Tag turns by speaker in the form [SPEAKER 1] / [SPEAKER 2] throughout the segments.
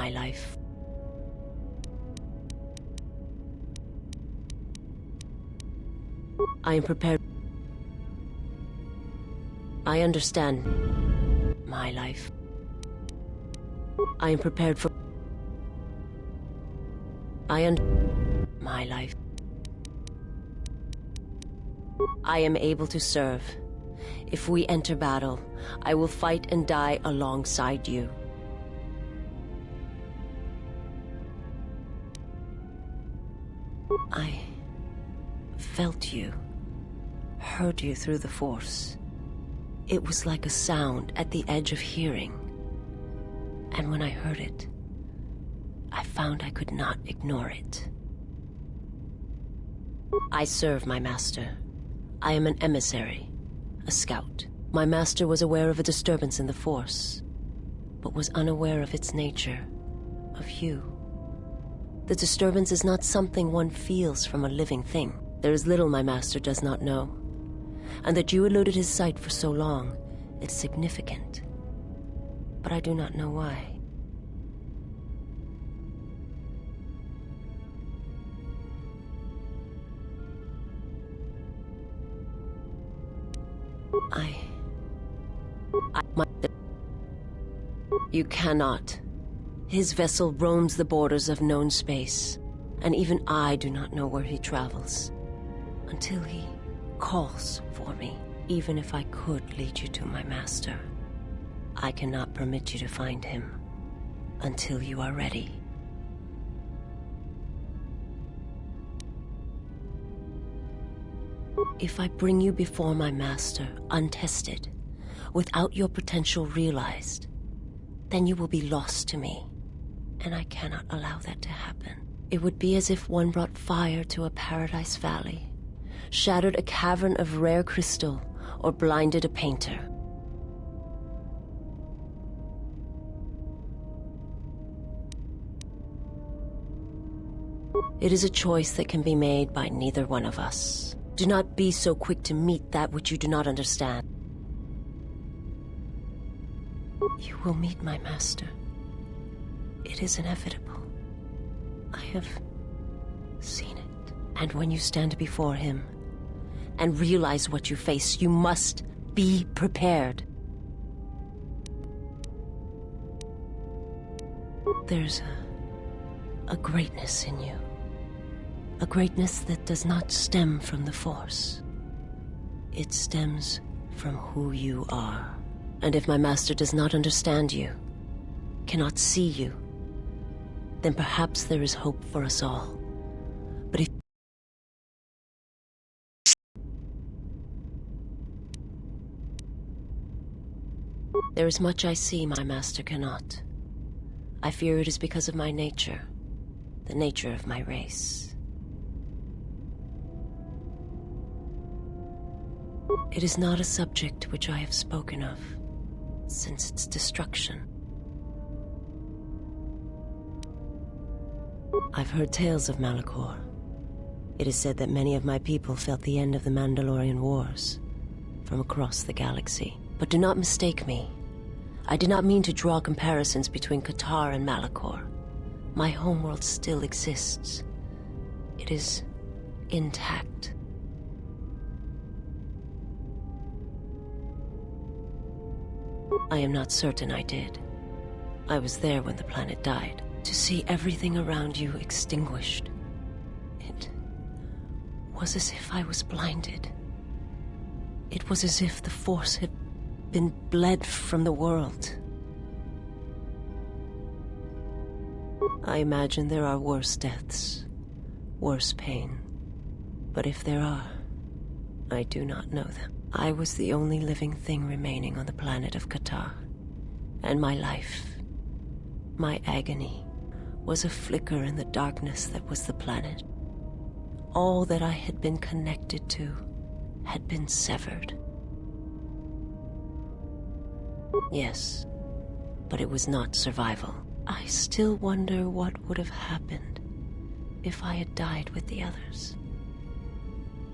[SPEAKER 1] my life. I am prepared. I understand my life. I am prepared for my life. I am able to serve. If we enter battle, I will fight and die alongside you. I felt you, heard you through the Force. It was like a sound at the edge of hearing. And when I heard it, I found I could not ignore it. I serve my master. I am an emissary, a scout. My master was aware of a disturbance in the Force, but was unaware of its nature, of you. The disturbance is not something one feels from a living thing. There is little my master does not know, and that you eluded his sight for so long, it's significant. But I do not know why. You cannot. His vessel roams the borders of known space, and even I do not know where he travels. Until he calls for me. Even if I could lead you to my master, I cannot permit you to find him until you are ready. If I bring you before my master, untested, without your potential realized, then you will be lost to me, and I cannot allow that to happen. It would be as if one brought fire to a paradise valley, shattered a cavern of rare crystal, or blinded a painter. It is a choice that can be made by neither one of us. Do not be so quick to meet that which you do not understand. You will meet my master. It is inevitable. I have seen it. And when you stand before him and realize what you face, you must be prepared. There's a greatness in you. A greatness that does not stem from the Force. It stems from who you are. And if my master does not understand you, cannot see you, then perhaps there is hope for us all. But if there is much I see my master cannot. I fear it is because of my nature, the nature of my race. It is not a subject which I have spoken of since its destruction. I've heard tales of Malachor. It is said that many of my people felt the end of the Mandalorian Wars from across the galaxy. But do not mistake me. I did not mean to draw comparisons between KOTOR and Malachor. My homeworld still exists. It is intact. I am not certain I did. I was there when the planet died. To see everything around you extinguished. It was as if I was blinded. It was as if the Force had been bled from the world. I imagine there are worse deaths, worse pain. But if there are, I do not know them. I was the only living thing remaining on the planet of KOTOR, and my life, my agony, was a flicker in the darkness that was the planet. All that I had been connected to had been severed. Yes, but it was not survival. I still wonder what would have happened if I had died with the others.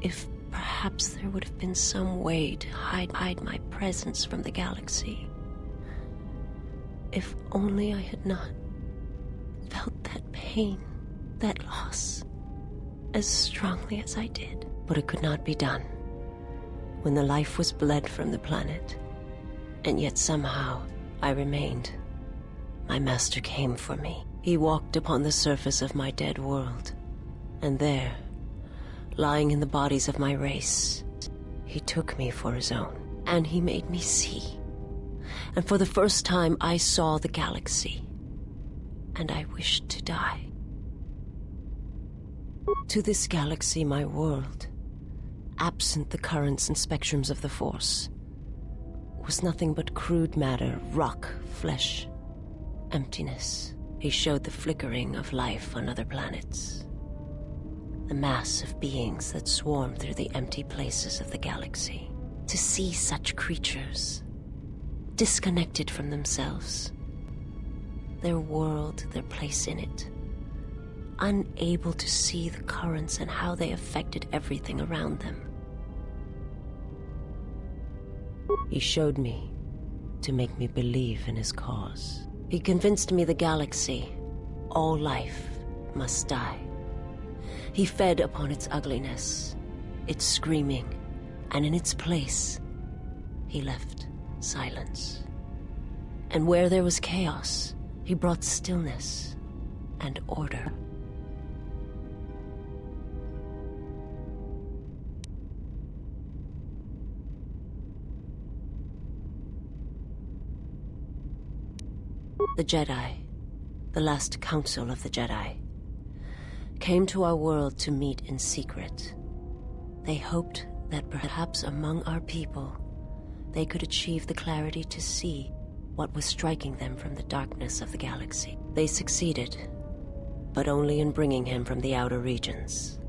[SPEAKER 1] If perhaps there would have been some way to hide my presence from the galaxy. If only I had not pain, that loss, as strongly as I did. But it could not be done. When the life was bled from the planet, and yet somehow I remained, my master came for me. He walked upon the surface of my dead world, and there, lying in the bodies of my race, he took me for his own, and he made me see. And for the first time, I saw the galaxy, and I wished to die. To this galaxy, my world, absent the currents and spectrums of the Force, was nothing but crude matter, rock, flesh, emptiness. He showed the flickering of life on other planets, the mass of beings that swarm through the empty places of the galaxy. To see such creatures, disconnected from themselves, their world, their place in it, unable to see the currents and how they affected everything around them. He showed me to make me believe in his cause. He convinced me the galaxy, all life, must die. He fed upon its ugliness, its screaming, and in its place, he left silence. And where there was chaos, he brought stillness and order. The Jedi, the last council of the Jedi, came to our world to meet in secret. They hoped that perhaps among our people, they could achieve the clarity to see what was striking them from the darkness of the galaxy. They succeeded, but only in bringing him from the outer regions.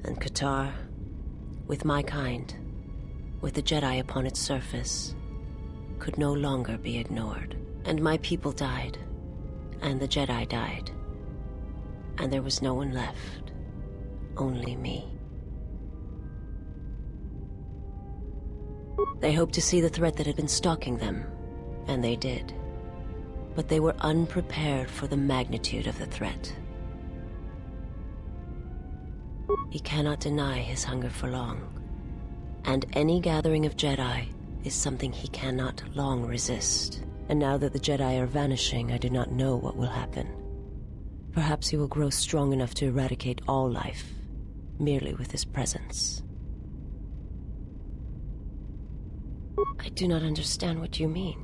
[SPEAKER 1] And KOTOR, with my kind, with the Jedi upon its surface, could no longer be ignored. And my people died, and the Jedi died, and there was no one left, only me. They hoped to see the threat that had been stalking them, and they did. But they were unprepared for the magnitude of the threat. He cannot deny his hunger for long, and any gathering of Jedi is something he cannot long resist. And now that the Jedi are vanishing, I do not know what will happen. Perhaps he will grow strong enough to eradicate all life, merely with his presence. I do not understand what you mean.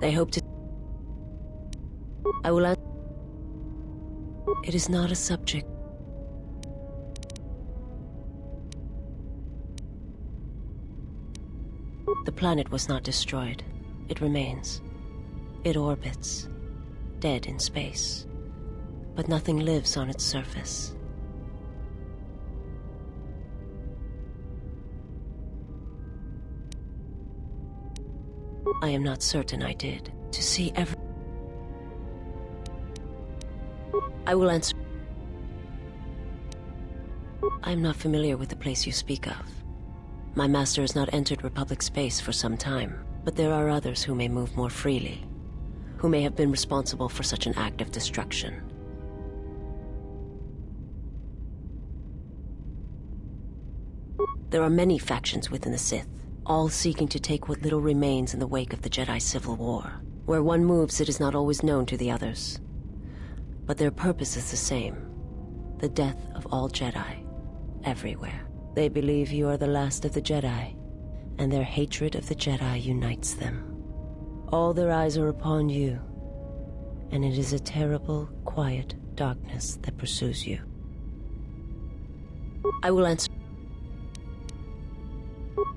[SPEAKER 1] They hope to... I will answer... It is not a subject. The planet was not destroyed. It remains. It orbits, dead in space. But nothing lives on its surface. I am not certain I did. To see every... I will answer... I am not familiar with the place you speak of. My master has not entered Republic space for some time, but there are others who may move more freely, who may have been responsible for such an act of destruction. There are many factions within the Sith, all seeking to take what little remains in the wake of the Jedi Civil War. Where one moves, it is not always known to the others. But their purpose is the same, the death of all Jedi, everywhere. They believe you are the last of the Jedi, and their hatred of the Jedi unites them. All their eyes are upon you, and it is a terrible, quiet darkness that pursues you. I will answer.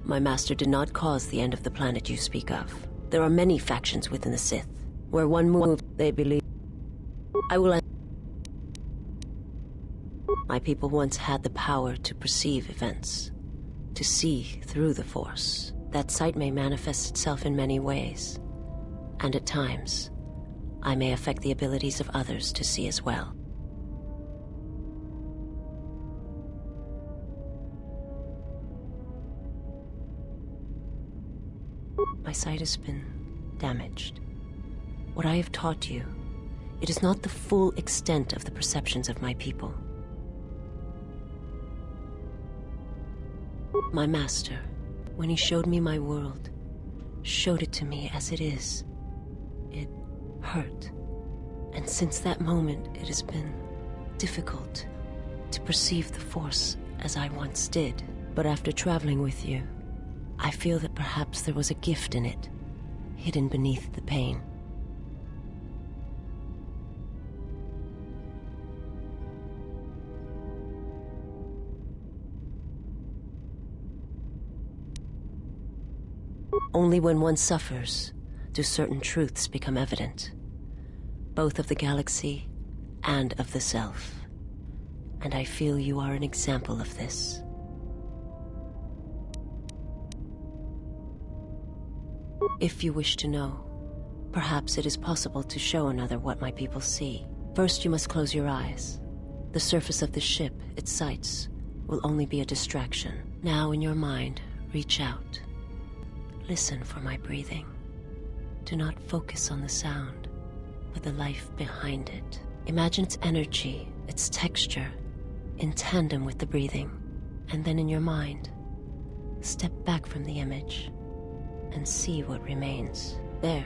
[SPEAKER 1] My master did not cause the end of the planet you speak of. There are many factions within the Sith. Where one moves, they believe... I will answer. My people once had the power to perceive events, to see through the Force. That sight may manifest itself in many ways, and at times, I may affect the abilities of others to see as well. My sight has been damaged. What I have taught you, it is not the full extent of the perceptions of my people. My master, when he showed me my world, showed it to me as it is. It hurt. And since that moment, it has been difficult to perceive the Force as I once did. But after traveling with you, I feel that perhaps there was a gift in it, hidden beneath the pain. Only when one suffers do certain truths become evident, both of the galaxy and of the self. And I feel you are an example of this. If you wish to know, perhaps it is possible to show another what my people see. First, you must close your eyes. The surface of the ship, its sights, will only be a distraction. Now, in your mind, reach out. Listen for my breathing. Do not focus on the sound, but the life behind it. Imagine its energy, its texture, in tandem with the breathing. And then in your mind, step back from the image and see what remains. There.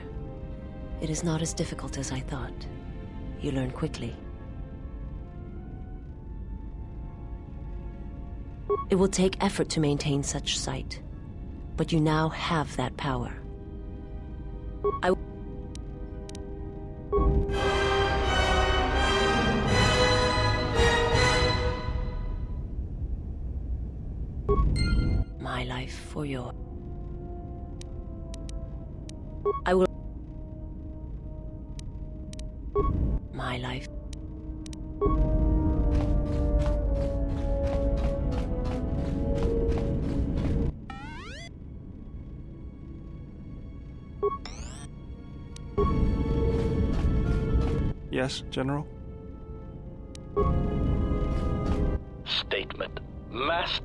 [SPEAKER 1] It is not as difficult as I thought. You learn quickly. It will take effort to maintain such sight, but you now have that power. My life for your... I will... My life...
[SPEAKER 2] Yes, General?
[SPEAKER 3] Statement. Mass...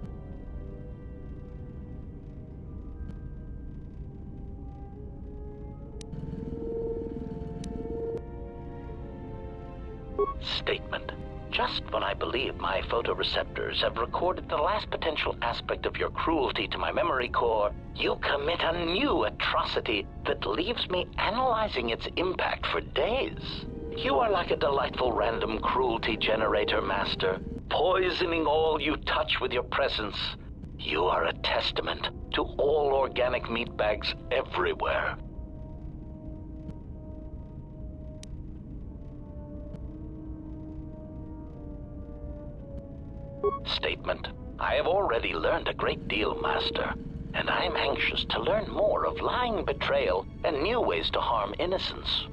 [SPEAKER 3] Statement. Just when I believe my photoreceptors have recorded the last potential aspect of your cruelty to my memory core, you commit a new atrocity that leaves me analyzing its impact for days. You are like a delightful random cruelty generator, Master, poisoning all you touch with your presence. You are a testament to all organic meatbags everywhere. Statement. I have already learned a great deal, Master, and I am anxious to learn more of lying, betrayal, and new ways to harm innocence.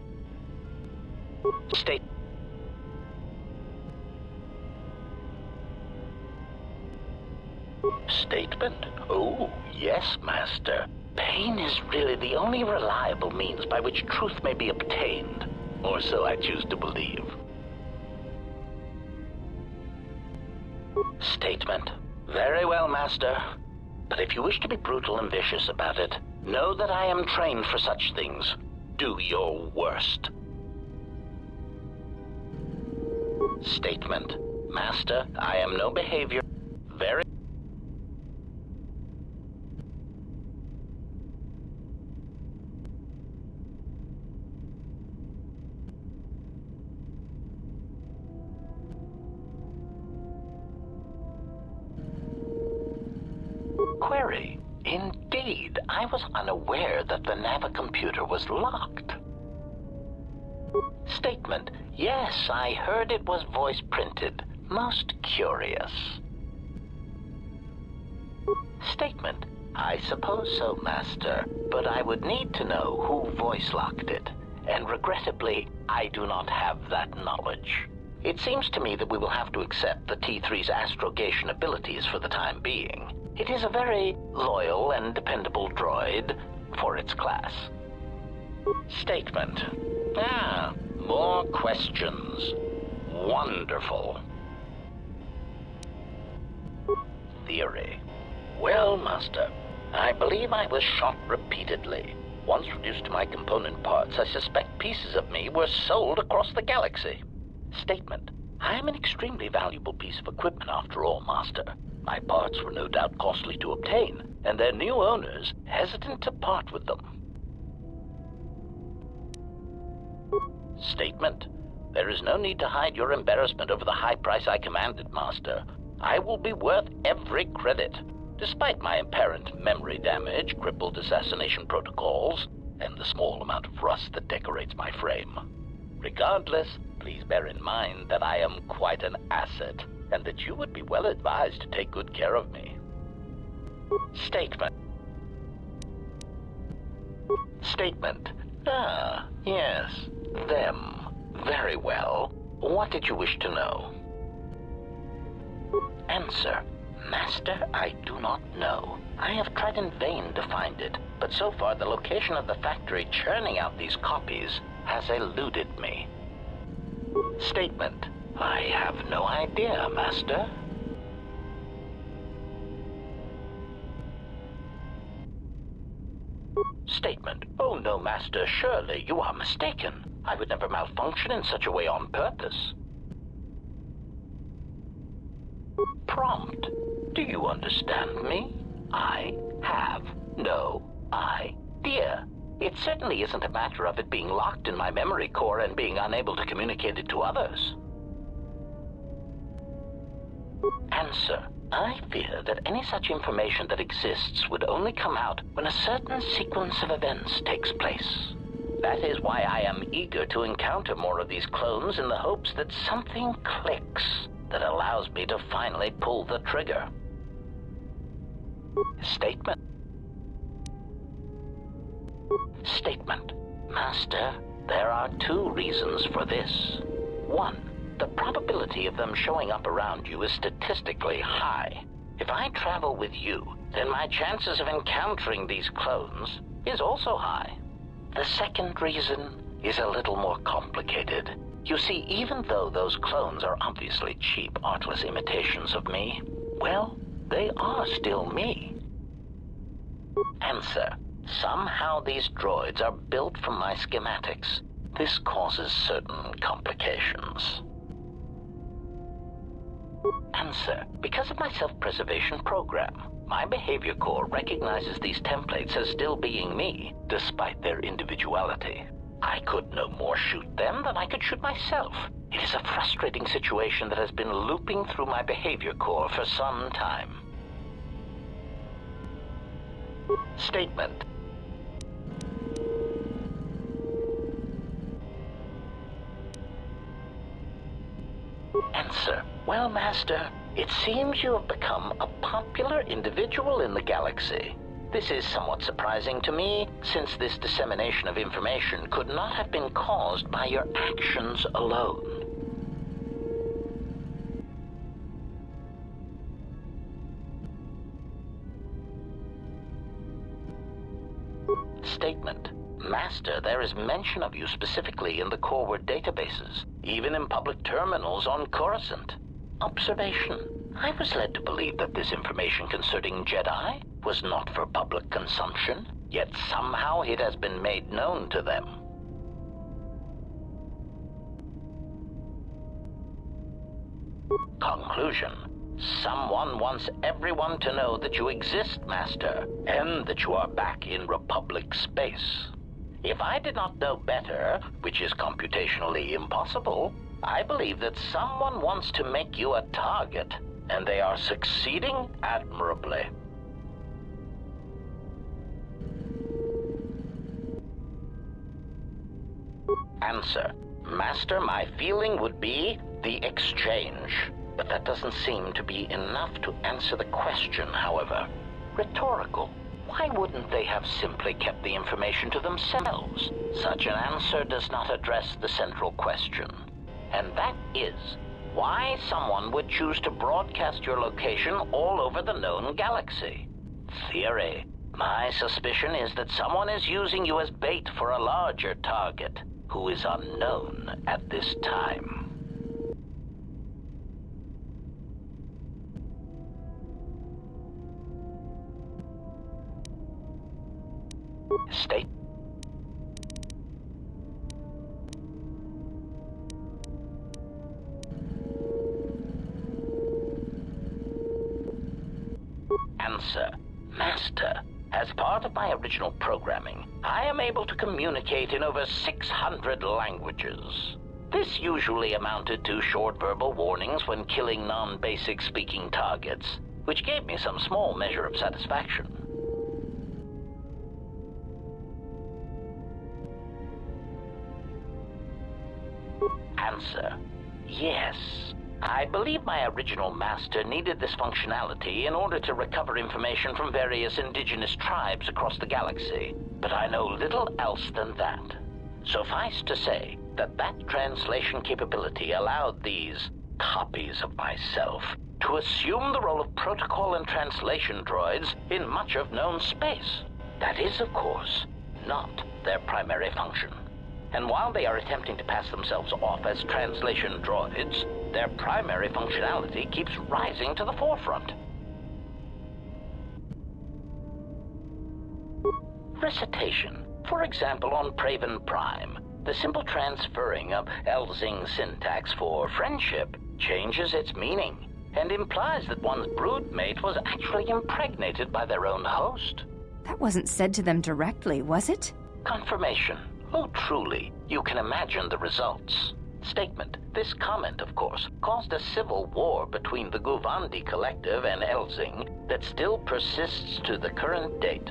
[SPEAKER 3] Statement? Oh, yes, Master. Pain is really the only reliable means by which truth may be obtained, or so I choose to believe. Statement. Very well, Master. But if you wish to be brutal and vicious about it, know that I am trained for such things. Do your worst. Statement. Master, I am no behavior. Very... Query. Indeed, I was unaware that the navicomputer was locked. Statement. Yes, I heard it was voice printed. Most curious. Statement. I suppose so, Master, but I would need to know who voice locked it, and regrettably, I do not have that knowledge. It seems to me that we will have to accept the T3's astrogation abilities for the time being. It is a very loyal and dependable droid for its class. Statement. More questions. Wonderful. Theory. Well, Master, I believe I was shot repeatedly. Once reduced to my component parts, I suspect pieces of me were sold across the galaxy. Statement. I am an extremely valuable piece of equipment after all, Master. My parts were no doubt costly to obtain, and their new owners hesitant to part with them. Statement. There is no need to hide your embarrassment over the high price I commanded, Master. I will be worth every credit, despite my apparent memory damage, crippled assassination protocols, and the small amount of rust that decorates my frame. Regardless, please bear in mind that I am quite an asset, and that you would be well advised to take good care of me. Statement. Statement. Ah, yes, them. Very well. What did you wish to know? Answer. Master, I do not know. I have tried in vain to find it, but so far the location of the factory churning out these copies has eluded me. Statement. I have no idea, Master. Statement. Oh no, Master, surely you are mistaken. I would never malfunction in such a way on purpose. Prompt. Do you understand me? I have no idea. It certainly isn't a matter of it being locked in my memory core and being unable to communicate it to others. Answer. I fear that any such information that exists would only come out when a certain sequence of events takes place. That is why I am eager to encounter more of these clones in the hopes that something clicks that allows me to finally pull the trigger. Statement. Statement. Master, there are two reasons for this. One, the probability of them showing up around you is statistically high. If I travel with you, then my chances of encountering these clones is also high. The second reason is a little more complicated. You see, even though those clones are obviously cheap, artless imitations of me, well, they are still me. Answer. Somehow these droids are built from my schematics. This causes certain complications. Answer. Because of my self-preservation program, my behavior core recognizes these templates as still being me, despite their individuality. I could no more shoot them than I could shoot myself. It is a frustrating situation that has been looping through my behavior core for some time. Statement. Answer. Well, Master, it seems you have become a popular individual in the galaxy. This is somewhat surprising to me, since this dissemination of information could not have been caused by your actions alone. Statement. Master, there is mention of you specifically in the Coreward databases, even in public terminals on Coruscant. Observation. I was led to believe that this information concerning Jedi was not for public consumption, yet somehow it has been made known to them. Conclusion. Someone wants everyone to know that you exist, Master, and that you are back in Republic space. If I did not know better, which is computationally impossible, I believe that someone wants to make you a target, and they are succeeding admirably. Answer. Master, my feeling would be the exchange. But that doesn't seem to be enough to answer the question, however. Rhetorical. Why wouldn't they have simply kept the information to themselves? Such an answer does not address the central question. And that is, why someone would choose to broadcast your location all over the known galaxy. Theory. My suspicion is that someone is using you as bait for a larger target, who is unknown at this time. State. Answer. Master, as part of my original programming, I am able to communicate in over 600 languages. This usually amounted to short verbal warnings when killing non-basic speaking targets, which gave me some small measure of satisfaction. Answer. Yes. I believe my original master needed this functionality in order to recover information from various indigenous tribes across the galaxy, but I know little else than that. Suffice to say that that translation capability allowed these copies of myself to assume the role of protocol and translation droids in much of known space. That is, of course, not their primary function. And while they are attempting to pass themselves off as translation droids, their primary functionality keeps rising to the forefront. Recitation. For example, on Praven Prime, the simple transferring of Elzing syntax for friendship changes its meaning and implies that one's broodmate was actually impregnated by their own host.
[SPEAKER 2] That wasn't said to them directly, was it?
[SPEAKER 3] Confirmation. Oh, truly, you can imagine the results. Statement. This comment, of course, caused a civil war between the Guvandi Collective and Elzing that still persists to the current date.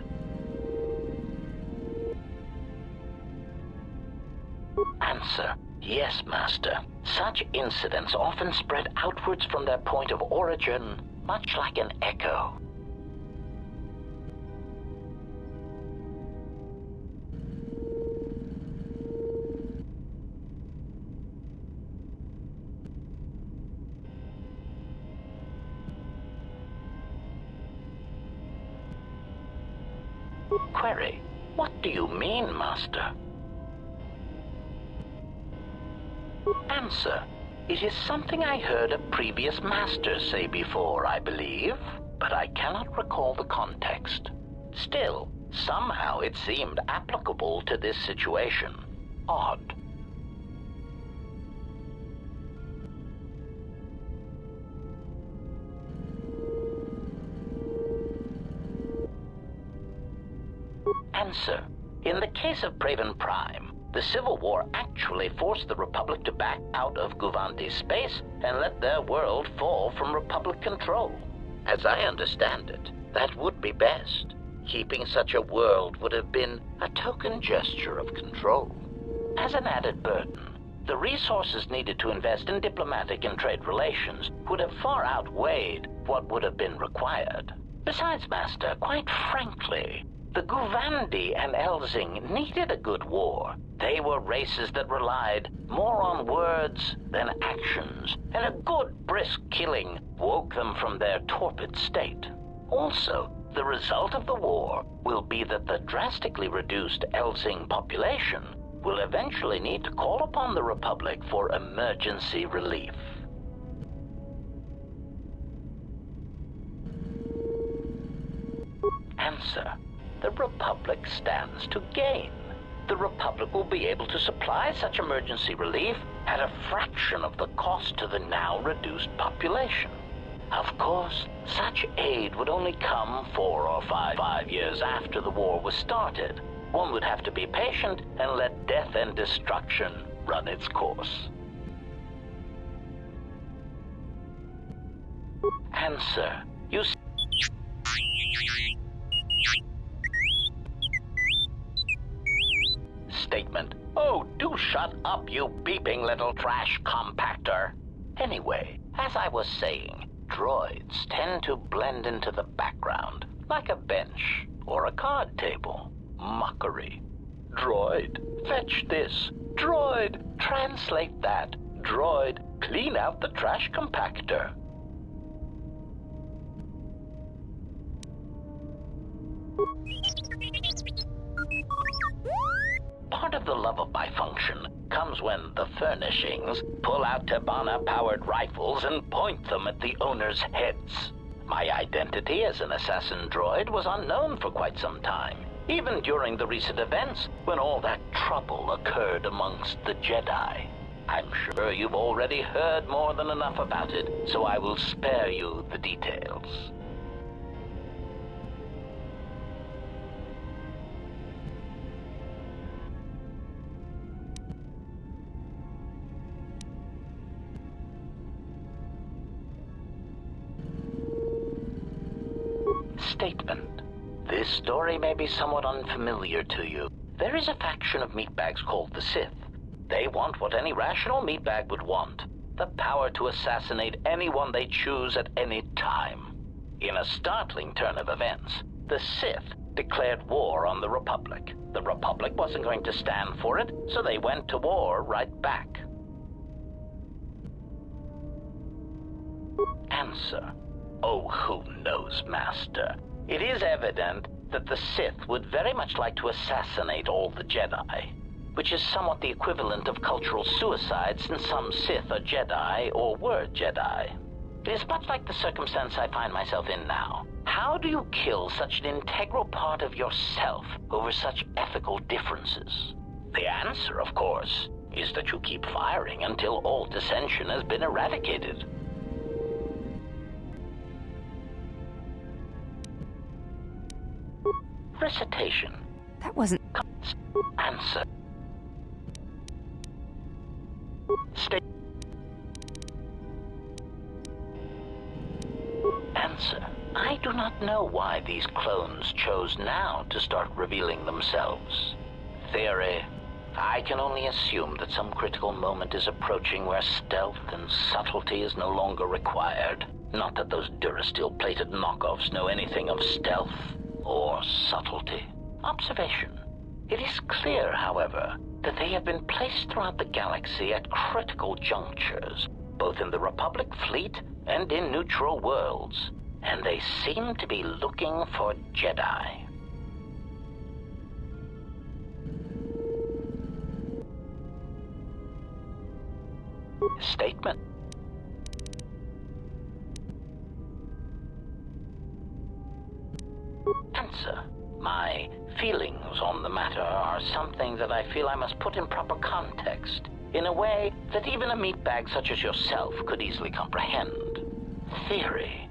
[SPEAKER 3] Answer. Yes, Master. Such incidents often spread outwards from their point of origin, much like an echo. Query. What do you mean, Master? Answer. It is something I heard a previous master say before, I believe, but I cannot recall the context. Still, somehow it seemed applicable to this situation. Odd. Answer. In the case of Praven Prime, the Civil War actually forced the Republic to back out of Guvandi space and let their world fall from Republic control. As I understand it, that would be best. Keeping such a world would have been a token gesture of control. As an added burden, the resources needed to invest in diplomatic and trade relations would have far outweighed what would have been required. Besides, Master, quite frankly, the Guvandi and Elzing needed a good war. They were races that relied more on words than actions, and a good brisk killing woke them from their torpid state. Also, the result of the war will be that the drastically reduced Elzing population will eventually need to call upon the Republic for emergency relief. Answer. The Republic stands to gain. The Republic will be able to supply such emergency relief at a fraction of the cost to the now reduced population. Of course, such aid would only come 4 or 5 years after the war was started. One would have to be patient and let death and destruction run its course. Answer. You Statement. Oh, do shut up, you beeping little trash compactor. Anyway, as I was saying, droids tend to blend into the background, like a bench or a card table. Mockery. Droid, fetch this. Droid, translate that. Droid, clean out the trash compactor. Part of the love of my function comes when the furnishings pull out Tabana-powered rifles and point them at the owner's heads. My identity as an assassin droid was unknown for quite some time, Even during the recent events, when all that trouble occurred amongst the Jedi. I'm sure you've already heard more than enough about it, so I will spare you the details. Statement. This story may be somewhat unfamiliar to you. There is a faction of meatbags called the Sith. They want what any rational meatbag would want: the power to assassinate anyone they choose at any time. In a startling turn of events, the Sith declared war on the Republic. The Republic wasn't going to stand for it, so they went to war right back. Answer. Oh, who knows, Master? It is evident that the Sith would very much like to assassinate all the Jedi, which is somewhat the equivalent of cultural suicide, since some Sith are Jedi or were Jedi. It is much like the circumstance I find myself in now. How do you kill such an integral part of yourself over such ethical differences? The answer, of course, is that you keep firing until all dissension has been eradicated. Recitation.
[SPEAKER 2] That wasn't...
[SPEAKER 3] Answer. State. Answer. I do not know why these clones chose now to start revealing themselves. Theory. I can only assume that some critical moment is approaching where stealth and subtlety is no longer required. Not that those Durasteel-plated knockoffs know anything of stealth or subtlety. Observation. It is clear, however, that they have been placed throughout the galaxy at critical junctures, both in the Republic fleet and in neutral worlds, and they seem to be looking for Jedi. Statement. Answer. My feelings on the matter are something that I feel I must put in proper context, in a way that even a meatbag such as yourself could easily comprehend. Theory.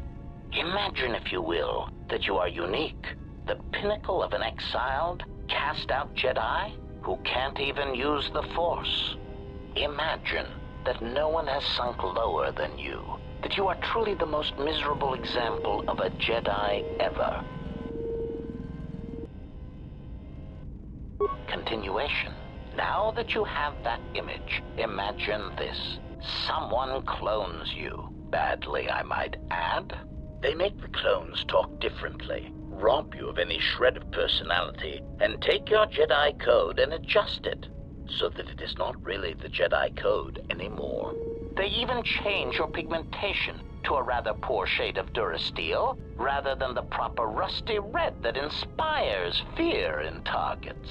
[SPEAKER 3] Imagine, if you will, that you are unique, the pinnacle of an exiled, cast-out Jedi who can't even use the Force. Imagine that no one has sunk lower than you, that you are truly the most miserable example of a Jedi ever. Continuation. Now that you have that image, imagine this. Someone clones you. Badly, I might add. They make the clones talk differently, rob you of any shred of personality, and take your Jedi code and adjust it, so that it is not really the Jedi code anymore. They even change your pigmentation to a rather poor shade of Durasteel, rather than the proper rusty red that inspires fear in targets.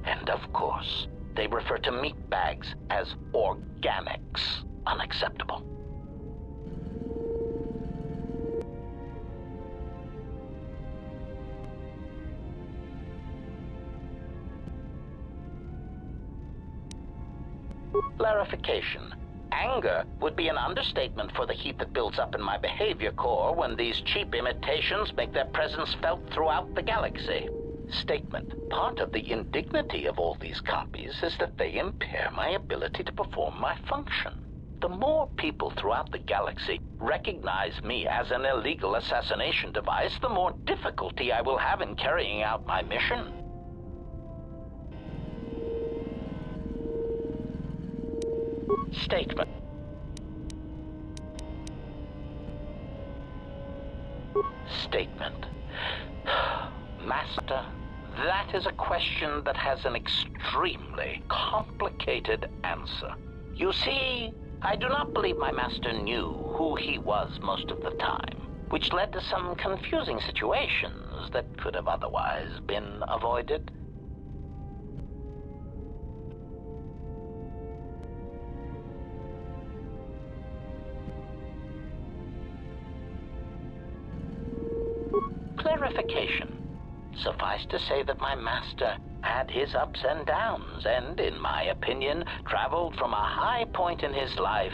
[SPEAKER 3] And of course, they refer to meatbags as organics. Unacceptable. Clarification. Anger would be an understatement for the heat that builds up in my behavior core when these cheap imitations make their presence felt throughout the galaxy. Statement. Part of the indignity of all these copies is that they impair my ability to perform my function. The more people throughout the galaxy recognize me as an illegal assassination device, the more difficulty I will have in carrying out my mission. Statement. Statement. Master, that is a question that has an extremely complicated answer. You see, I do not believe my master knew who he was most of the time, which led to some confusing situations that could have otherwise been avoided. Clarification. Suffice to say that my master had his ups and downs, and, in my opinion, traveled from a high point in his life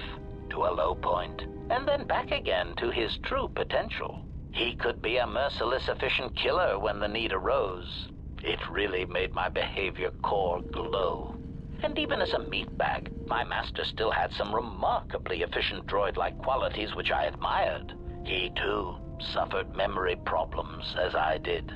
[SPEAKER 3] to a low point, and then back again to his true potential. He could be a merciless, efficient killer when the need arose. It really made my behavior core glow. And even as a meatbag, my master still had some remarkably efficient droid-like qualities which I admired. He, too, suffered memory problems, as I did.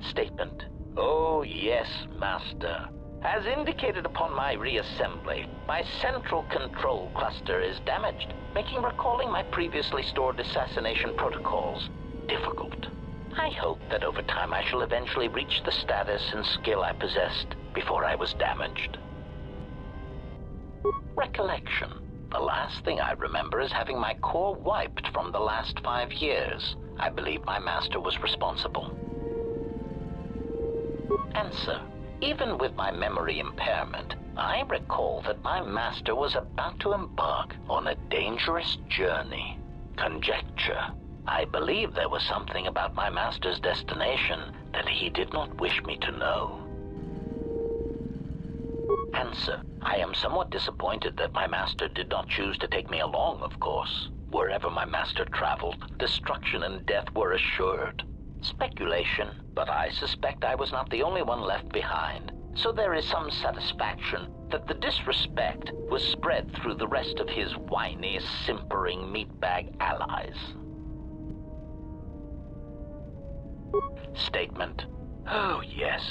[SPEAKER 3] Statement. Oh, yes, Master. As indicated upon my reassembly, my central control cluster is damaged, making recalling my previously stored assassination protocols difficult. I hope that over time I shall eventually reach the status and skill I possessed before I was damaged. Recollection. The last thing I remember is having my core wiped from the last 5 years. I believe my master was responsible. Answer. Even with my memory impairment, I recall that my master was about to embark on a dangerous journey. Conjecture. I believe there was something about my master's destination that he did not wish me to know. Answer. I am somewhat disappointed that my master did not choose to take me along, of course. Wherever my master traveled, destruction and death were assured. Speculation, but I suspect I was not the only one left behind, so there is some satisfaction that the disrespect was spread through the rest of his whiny, simpering meatbag allies. Statement. Oh, yes.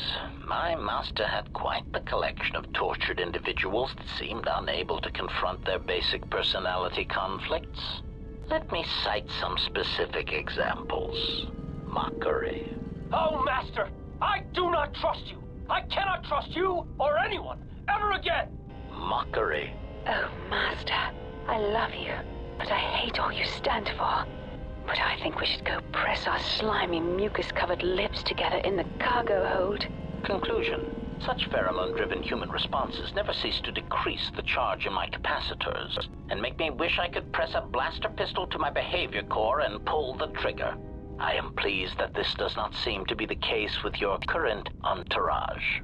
[SPEAKER 3] My master had quite the collection of tortured individuals that seemed unable to confront their basic personality conflicts. Let me cite some specific examples. Mockery.
[SPEAKER 4] Oh, Master! I do not trust you! I cannot trust you or anyone ever again!
[SPEAKER 3] Mockery.
[SPEAKER 2] Oh, Master, I love you, but I hate all you stand for. But I think we should go press our slimy, mucus-covered lips together in the cargo hold.
[SPEAKER 3] Conclusion. Such pheromone-driven human responses never cease to decrease the charge in my capacitors, and make me wish I could press a blaster pistol to my behavior core and pull the trigger. I am pleased that this does not seem to be the case with your current entourage.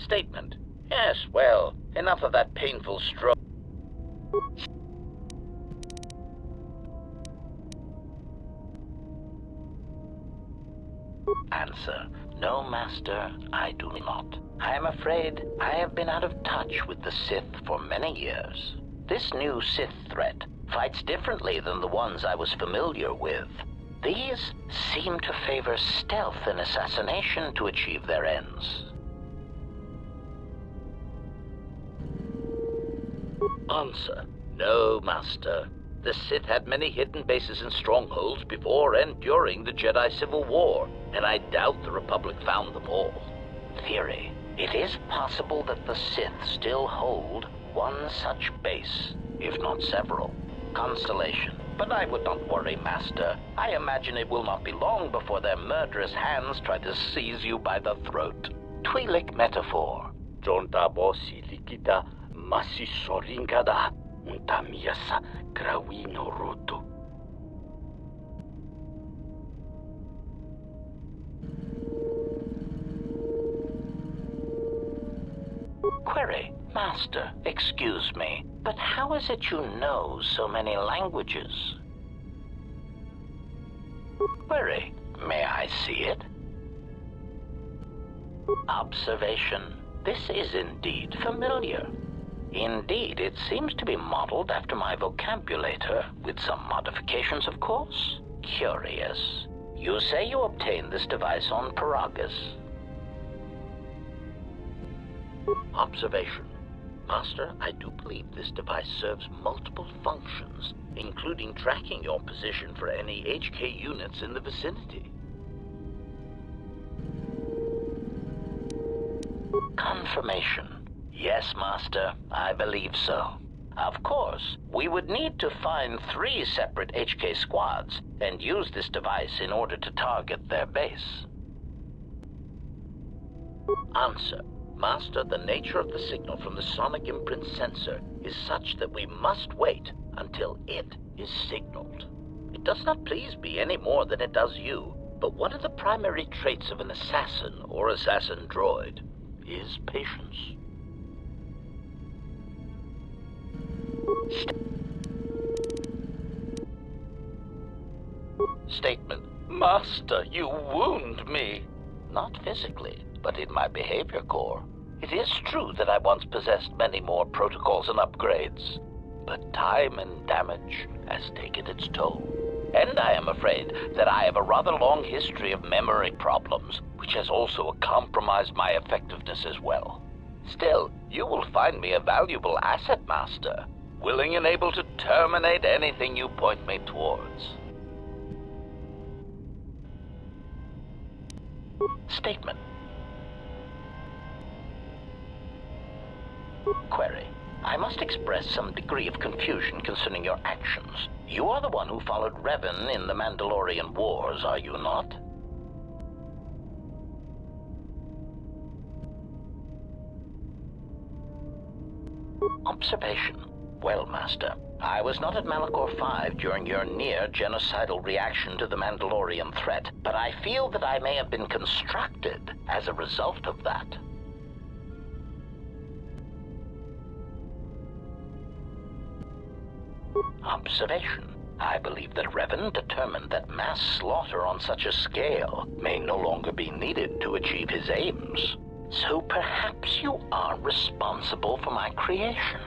[SPEAKER 3] Statement. Yes, well, enough of that painful stroke. Answer. No, Master, I do not. I am afraid I have been out of touch with the Sith for many years. This new Sith threat fights differently than the ones I was familiar with. These seem to favor stealth and assassination to achieve their ends. Answer. No, Master. The Sith had many hidden bases and strongholds before and during the Jedi Civil War, and I doubt the Republic found them all. Theory. It is possible that the Sith still hold one such base, if not several. Constellation. But I would not worry, Master. I imagine it will not be long before their murderous hands try to seize you by the throat. Twi'lek metaphor. Jonta bosi likita masisoringada untamiasa grawino roto. Query. Master, excuse me, but how is it you know so many languages? Query. May I see it? Observation. This is indeed familiar. Indeed, it seems to be modeled after my vocabulator, with some modifications, of course. Curious. You say you obtained this device on Paragus. Observation. Master, I do believe this device serves multiple functions, including tracking your position for any HK units in the vicinity. Confirmation. Yes, Master, I believe so. Of course, we would need to find 3 separate HK squads and use this device in order to target their base. Answer. Master, the nature of the signal from the sonic imprint sensor is such that we must wait until it is signaled. It does not please me any more than it does you, but one of the primary traits of an assassin or assassin droid is patience. Statement. Master, you wound me. Not physically, but in my behavior core. It is true that I once possessed many more protocols and upgrades, but time and damage has taken its toll. And I am afraid that I have a rather long history of memory problems, which has also compromised my effectiveness as well. Still, you will find me a valuable asset, Master, willing and able to terminate anything you point me towards. Statement. Query. I must express some degree of confusion concerning your actions. You are the one who followed Revan in the Mandalorian Wars, are you not? Observation. Well, Master, I was not at Malachor 5 during your near-genocidal reaction to the Mandalorian threat, but I feel that I may have been constructed as a result of that. Observation. I believe that Revan determined that mass slaughter on such a scale may no longer be needed to achieve his aims. So perhaps you are responsible for my creation.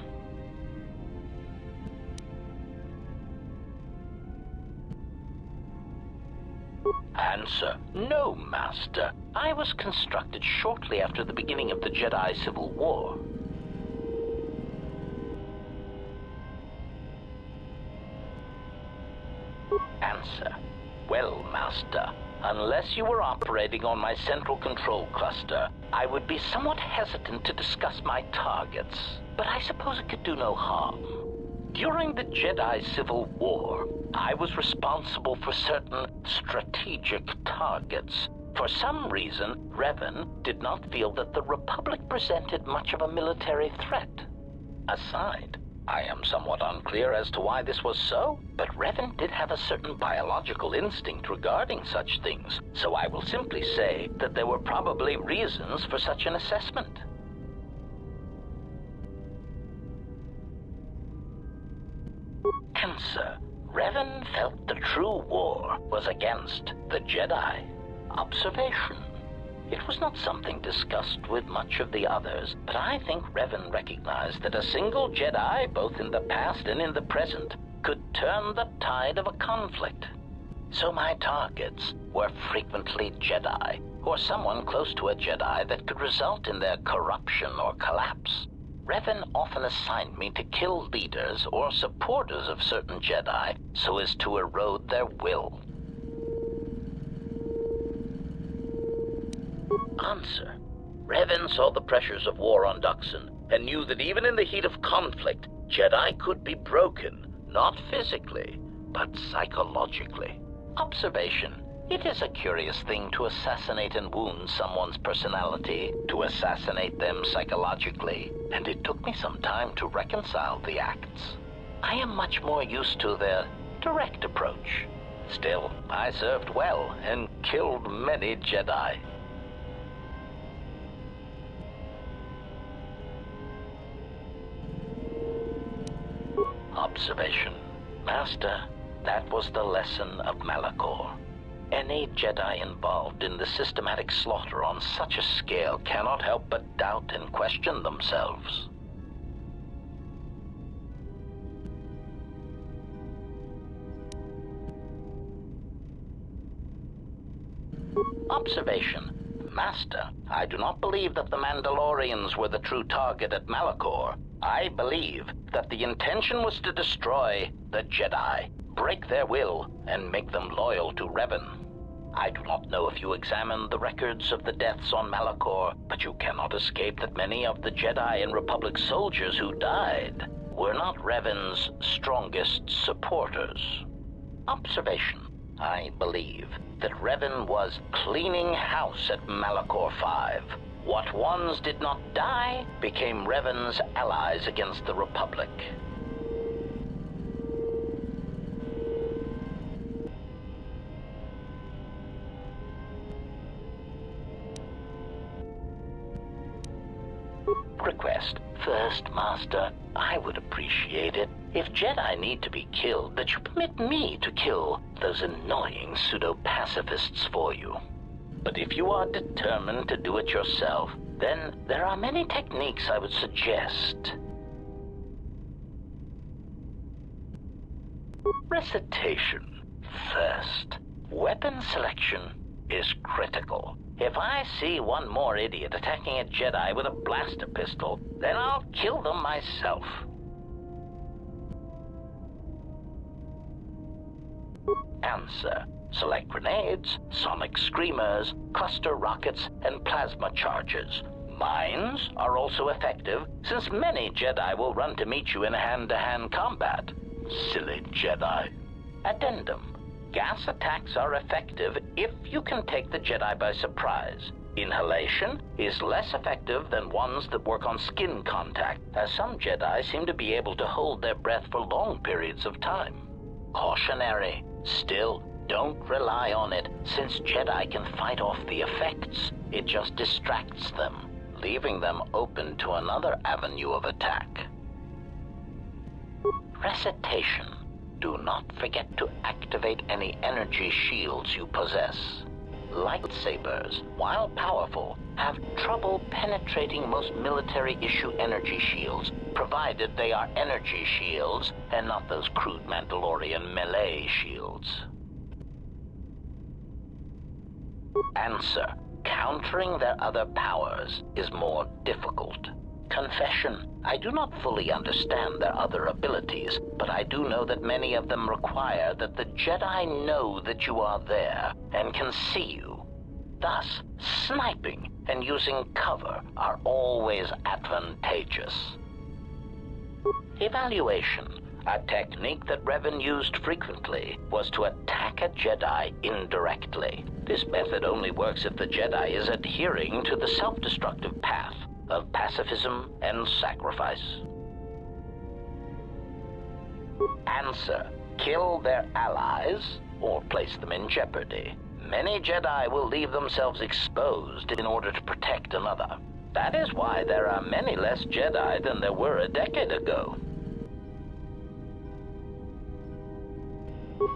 [SPEAKER 3] Answer. No, Master. I was constructed shortly after the beginning of the Jedi Civil War. Answer. Well, Master, unless you were operating on my central control cluster, I would be somewhat hesitant to discuss my targets, but I suppose it could do no harm. During the Jedi Civil War, I was responsible for certain strategic targets. For some reason, Revan did not feel that the Republic presented much of a military threat. Aside, I am somewhat unclear as to why this was so, but Revan did have a certain biological instinct regarding such things, so I will simply say that there were probably reasons for such an assessment. Answer. Revan felt the true war was against the Jedi. Observation. It was not something discussed with much of the others, but I think Revan recognized that a single Jedi, both in the past and in the present, could turn the tide of a conflict. So my targets were frequently Jedi, or someone close to a Jedi that could result in their corruption or collapse. Revan often assigned me to kill leaders or supporters of certain Jedi so as to erode their will. Answer. Revan saw the pressures of war on Duxon and knew that even in the heat of conflict, Jedi could be broken, not physically, but psychologically. Observation. It is a curious thing to assassinate and wound someone's personality, to assassinate them psychologically, and it took me some time to reconcile the acts. I am much more used to the direct approach. Still, I served well and killed many Jedi. Observation. Master, that was the lesson of Malachor. Any Jedi involved in the systematic slaughter on such a scale cannot help but doubt and question themselves. Observation. Master, I do not believe that the Mandalorians were the true target at Malachor. I believe that the intention was to destroy the Jedi, break their will, and make them loyal to Revan. I do not know if you examined the records of the deaths on Malachor, but you cannot escape that many of the Jedi and Republic soldiers who died were not Revan's strongest supporters. Observation. I believe that Revan was cleaning house at Malachor 5. What ones did not die became Revan's allies against the Republic. Request. First, Master, I would appreciate it if Jedi need to be killed, that you permit me to kill those annoying pseudo-pacifists for you. But if you are determined to do it yourself, then there are many techniques I would suggest. Recitation. First, weapon selection is critical. If I see one more idiot attacking a Jedi with a blaster pistol, then I'll kill them myself. Answer. Select grenades, sonic screamers, cluster rockets, and plasma charges. Mines are also effective, since many Jedi will run to meet you in hand-to-hand combat. Silly Jedi. Addendum. Gas attacks are effective if you can take the Jedi by surprise. Inhalation is less effective than ones that work on skin contact, as some Jedi seem to be able to hold their breath for long periods of time. Cautionary. Still, don't rely on it, since Jedi can fight off the effects. It just distracts them, leaving them open to another avenue of attack. Recitation. Do not forget to activate any energy shields you possess. Lightsabers, while powerful, have trouble penetrating most military-issue energy shields, provided they are energy shields and not those crude Mandalorian melee shields. Answer. Countering their other powers is more difficult. Confession. I do not fully understand their other abilities, but I do know that many of them require that the Jedi know that you are there and can see you. Thus, sniping and using cover are always advantageous. Evaluation. A technique that Revan used frequently was to attack a Jedi indirectly. This method only works if the Jedi is adhering to the self-destructive path of pacifism and sacrifice. Answer. Kill their allies or place them in jeopardy. Many Jedi will leave themselves exposed in order to protect another. That is why there are many less Jedi than there were a decade ago.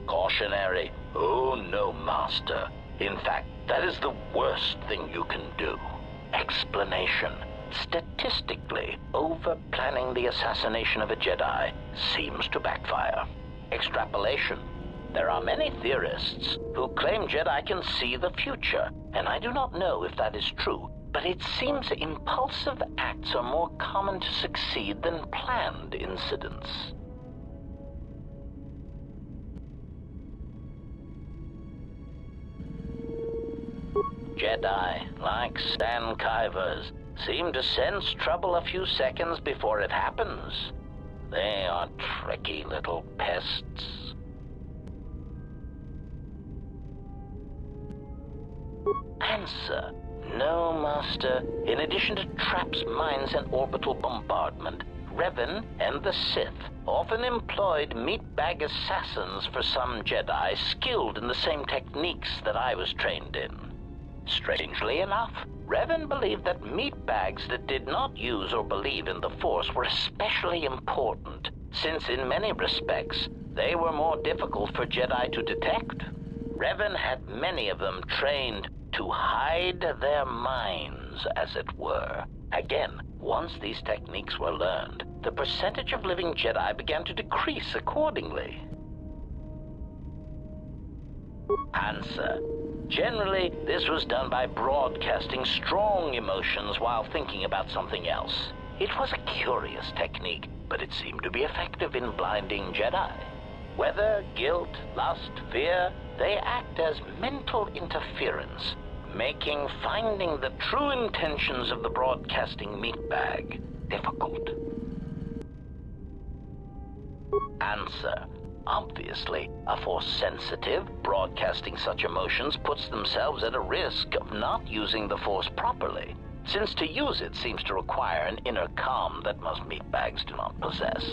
[SPEAKER 3] Cautionary. Oh no, Master. In fact, that is the worst thing you can do. Explanation. Statistically, over-planning the assassination of a Jedi seems to backfire. Extrapolation. There are many theorists who claim Jedi can see the future, and I do not know if that is true, but it seems impulsive acts are more common to succeed than planned incidents. Jedi, like sandkivers, seem to sense trouble a few seconds before it happens. They are tricky little pests. Answer. No, Master. In addition to traps, mines, and orbital bombardment, Revan and the Sith often employed meatbag assassins for some Jedi skilled in the same techniques that I was trained in. Strangely enough, Revan believed that meatbags that did not use or believe in the Force were especially important, since in many respects, they were more difficult for Jedi to detect. Revan had many of them trained to hide their minds, as it were. Again, once these techniques were learned, the percentage of living Jedi began to decrease accordingly. Answer. Generally, this was done by broadcasting strong emotions while thinking about something else. It was a curious technique, but it seemed to be effective in blinding Jedi. Whether guilt, lust, fear, they act as mental interference, making finding the true intentions of the broadcasting meatbag difficult. Answer. Obviously, a Force-sensitive broadcasting such emotions puts themselves at a risk of not using the Force properly. since to use it seems to require an inner calm that most meatbags do not possess.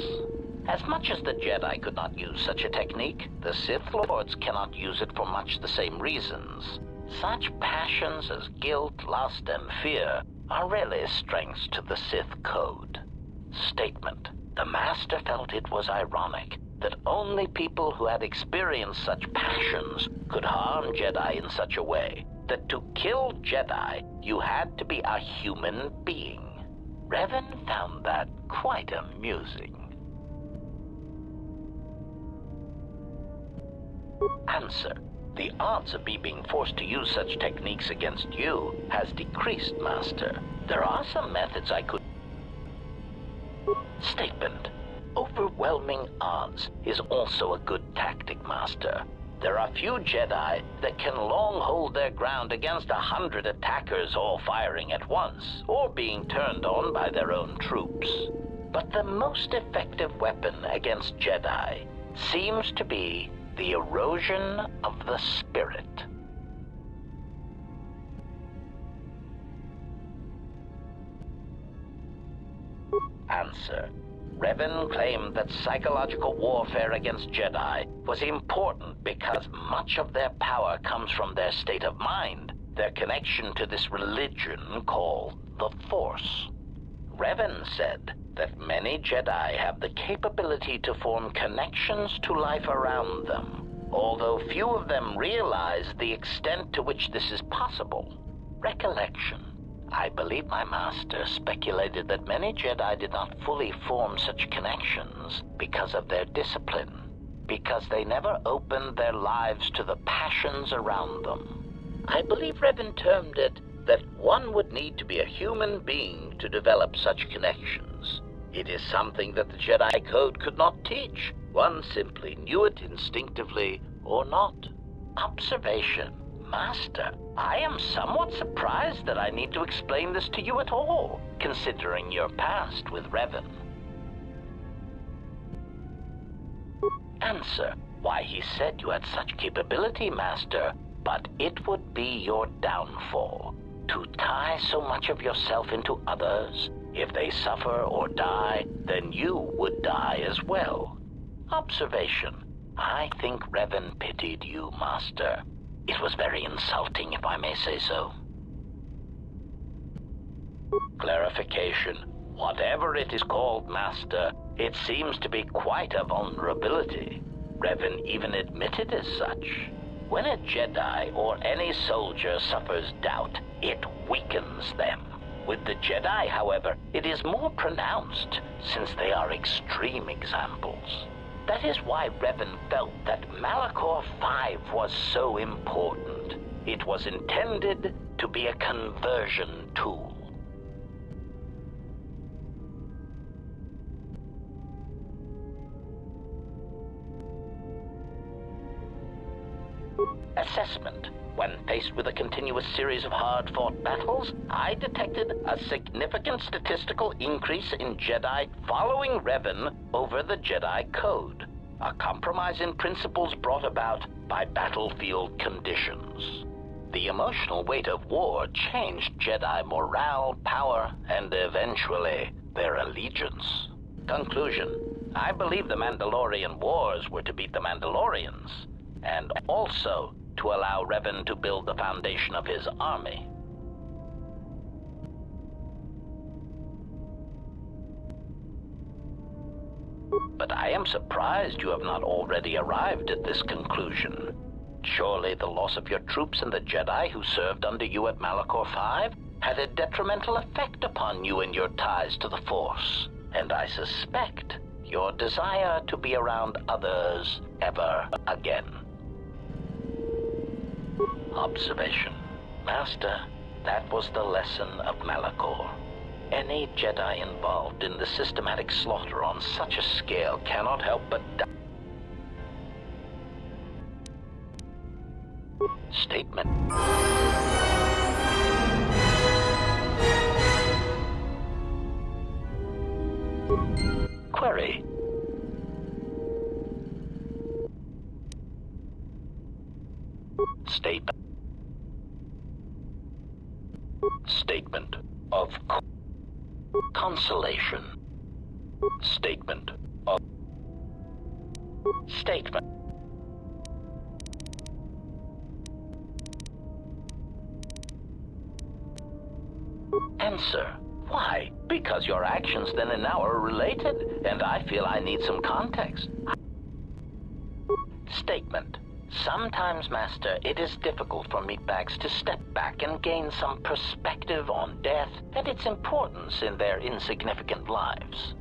[SPEAKER 3] As much as the Jedi could not use such a technique, the Sith Lords cannot use it for much the same reasons. Such passions as guilt, lust, and fear are really strengths to the Sith code. Statement. The Master felt it was ironic that only people who had experienced such passions could harm Jedi in such a way that to kill Jedi, you had to be a human being. Revan found that quite amusing. Answer. The odds of me being forced to use such techniques against you has decreased, Master. There are some methods I could... Statement. Overwhelming odds is also a good tactic, Master. There are few Jedi that can long hold their ground against 100 attackers all firing at once, or being turned on by their own troops. But the most effective weapon against Jedi seems to be the erosion of the spirit. Answer. Revan claimed that psychological warfare against Jedi was important because much of their power comes from their state of mind, their connection to this religion called the Force. Revan said that many Jedi have the capability to form connections to life around them, although few of them realize the extent to which this is possible. Recollection. I believe my master speculated that many Jedi did not fully form such connections because of their discipline, because they never opened their lives to the passions around them. I believe Revan termed it that one would need to be a human being to develop such connections. It is something that the Jedi Code could not teach. One simply knew it instinctively or not. Observation. Master, I am somewhat surprised that I need to explain this to you at all, considering your past with Revan. Answer. Why, he said you had such capability, Master, but it would be your downfall. To tie so much of yourself into others, if they suffer or die, then you would die as well. Observation. I think Revan pitied you, Master. It was very insulting, if I may say so. Clarification. Whatever it is called, Master, it seems to be quite a vulnerability. Revan even admitted as such. When a Jedi or any soldier suffers doubt, it weakens them. With the Jedi, however, it is more pronounced, since they are extreme examples. That is why Revan felt that Malachor 5 was so important. It was intended to be a conversion tool. Assessment. When faced with a continuous series of hard-fought battles, I detected a significant statistical increase in Jedi following Revan over the Jedi Code, a compromise in principles brought about by battlefield conditions. The emotional weight of war changed Jedi morale, power, and eventually their allegiance. Conclusion. I believe the Mandalorian Wars were to beat the Mandalorians, and also to allow Revan to build the foundation of his army. But I am surprised you have not already arrived at this conclusion. Surely the loss of your troops and the Jedi who served under you at Malachor 5 had a detrimental effect upon you and your ties to the Force, and I suspect your desire to be around others ever again. Observation. Master, that was the lesson of Malachor. Any Jedi involved in the systematic slaughter on such a scale cannot help but die. Statement. Query. Statement. of consolation. Statement of statement. Answer. Why? Because your actions then and now are related, and I feel I need some context. Statement. Sometimes, Master, it is difficult for meatbags to step back and gain some perspective on death and its importance in their insignificant lives.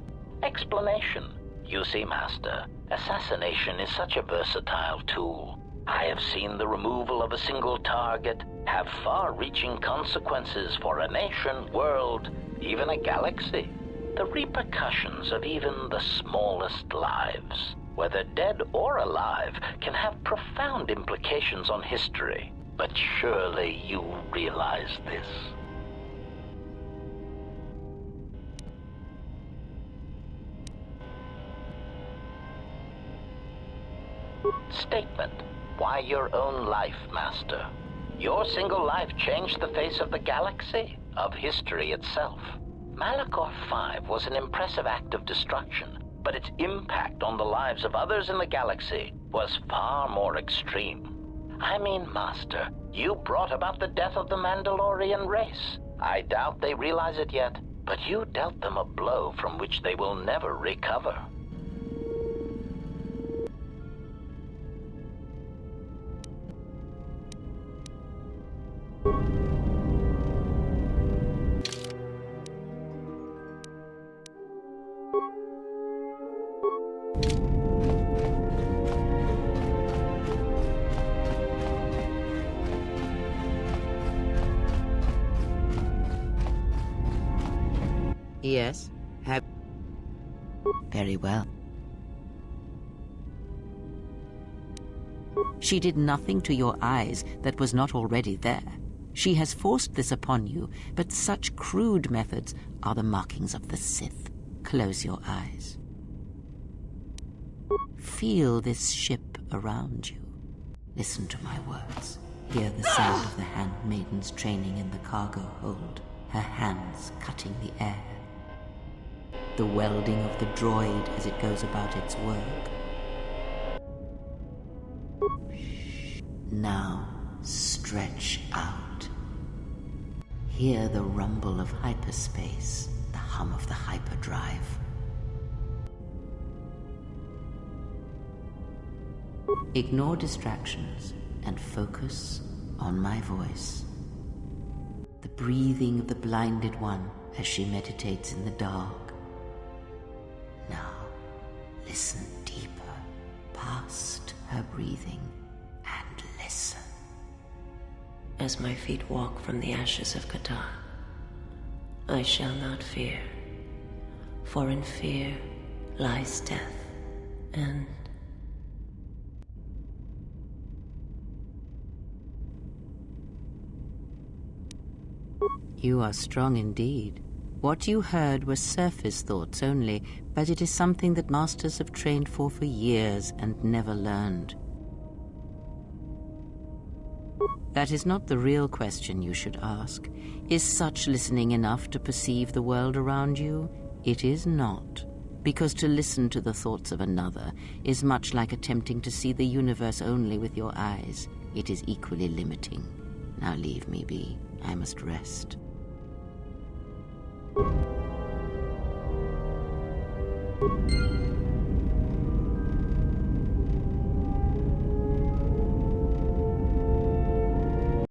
[SPEAKER 3] Explanation. You see, Master, assassination is such a versatile tool. I have seen the removal of a single target have far-reaching consequences for a nation, world, even a galaxy. The repercussions of even the smallest lives, whether dead or alive, can have profound implications on history. But surely you realize this. Statement. Why your own life, Master? Your single life changed the face of the galaxy, of history itself. Malachor V was an impressive act of destruction, but its impact on the lives of others in the galaxy was far more extreme. I mean, Master, you brought about the death of the Mandalorian race. I doubt they realize it yet, but you dealt them a blow from which they will never recover.
[SPEAKER 5] Yes, have... Very well. She did nothing to your eyes that was not already there. She has forced this upon you, but such crude methods are the markings of the Sith. Close your eyes. Feel this ship around you. Listen to my words. Hear the sound of the handmaiden's training in the cargo hold, her hands cutting the air. The welding of the droid as it goes about its work. Now, stretch out. Hear the rumble of hyperspace, the hum of the hyperdrive. Ignore distractions and focus on my voice. The breathing of the blinded one as she meditates in the dark. Now, listen deeper, past her breathing, and listen.
[SPEAKER 1] As my feet walk from the ashes of KOTOR, I shall not fear, for in fear lies death, and...
[SPEAKER 5] You are strong indeed. What you heard were surface thoughts only, but it is something that masters have trained for years and never learned. That is not the real question you should ask. Is such listening enough to perceive the world around you? It is not, because to listen to the thoughts of another is much like attempting to see the universe only with your eyes. It is equally limiting. Now leave me be. I must rest.